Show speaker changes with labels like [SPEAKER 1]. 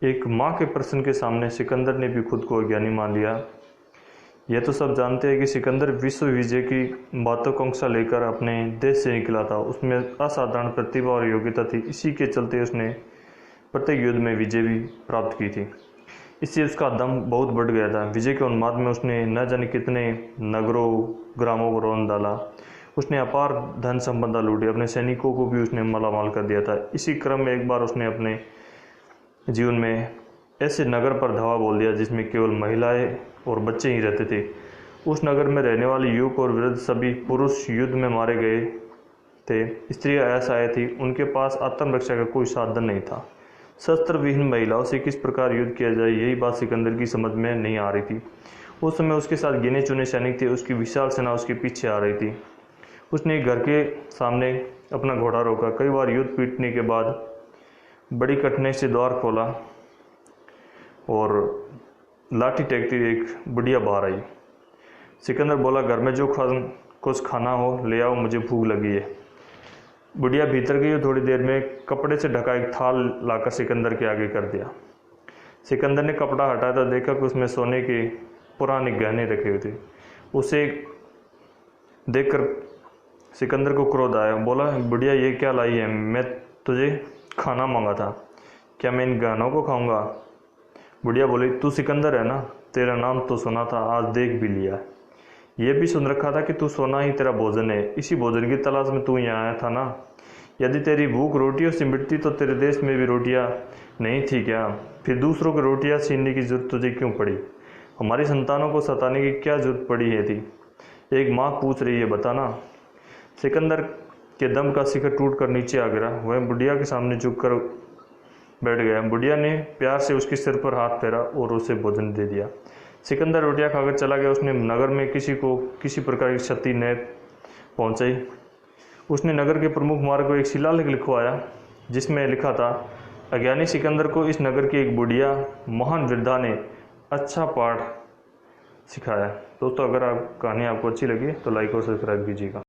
[SPEAKER 1] एक माँ के प्रश्न के सामने सिकंदर ने भी खुद को अज्ञानी मान लिया। यह तो सब जानते हैं कि सिकंदर विश्व विजय की महत्वाकांक्षा लेकर अपने देश से निकला था। उसमें असाधारण प्रतिभा और योग्यता थी। इसी के चलते उसने प्रत्येक युद्ध में विजय भी प्राप्त की थी। इससे उसका दम बहुत बढ़ गया था। विजय के उन्माद में उसने न जाने कितने नगरों ग्रामों को रौंद डाला। उसने अपार धन संपदा लूटी। अपने सैनिकों को भी उसने मालामाल कर दिया था। इसी क्रम में एक बार उसने अपने जीवन में ऐसे नगर पर धावा बोल दिया जिसमें केवल महिलाएं और बच्चे ही रहते थे। उस नगर में रहने वाले युवक और वृद्ध सभी पुरुष युद्ध में मारे गए थे। स्त्रियां असहाय थी। उनके पास आत्मरक्षा का कोई साधन नहीं था। शस्त्र विहीन महिलाओं से किस प्रकार युद्ध किया जाए, यही बात सिकंदर की समझ में नहीं आ रही थी। उस समय उसके साथ गिने चुने सैनिक थे। उसकी विशाल सेना उसके पीछे आ रही थी। उसने घर के सामने अपना घोड़ा रोका। कई बार युद्ध पीटने के बाद बड़ी कठिनाई से द्वार खोला और लाठी टेकती एक बुढ़िया बाहर आई। सिकंदर बोला, घर में जो कुछ खाना हो ले आओ, मुझे भूख लगी है। बुढ़िया भीतर गई और थोड़ी देर में कपड़े से ढका एक थाल लाकर सिकंदर के आगे कर दिया। सिकंदर ने कपड़ा हटाया तो देखा कि उसमें सोने के पुराने गहने रखे हुए थे। उसे देखकर सिकंदर को क्रोध आया। बोला, बुढ़िया ये क्या लाई है? मैं तुझे खाना मांगा था, क्या मैं इन गहनों को खाऊंगा? बुढ़िया बोली, तू सिकंदर है ना? तेरा नाम तो सुना था, आज देख भी लिया। ये भी सुन रखा था कि तू सोना ही तेरा भोजन है। इसी भोजन की तलाश में तू यहाँ आया था ना? यदि तेरी भूख रोटियों से मिटती तो तेरे देश में भी रोटियाँ नहीं थी क्या? फिर दूसरों की रोटियाँ छीनने की जरूरत तुझे क्यों पड़ी? हमारी संतानों को सताने की क्या जरूरत पड़ी है थी? एक माँ पूछ रही है, बताना। सिकंदर के दम का शिखर टूट कर नीचे आ गिरा। वह बुढ़िया के सामने झुक कर बैठ गया। बुढ़िया ने प्यार से उसके सिर पर हाथ फेरा और उसे भोजन दे दिया। सिकंदर रोटियां खाकर चला गया। उसने नगर में किसी को किसी प्रकार की क्षति न पहुंचाई। उसने नगर के प्रमुख मार्ग को एक शिलालेख लिखवाया जिसमें लिखा था, अज्ञानी सिकंदर को इस नगर की एक बुढ़िया महान वृद्धा ने अच्छा पाठ सिखाया। दोस्तों, अगर आप कहानी आपको अच्छी लगी तो लाइक और सब्सक्राइब कीजिएगा।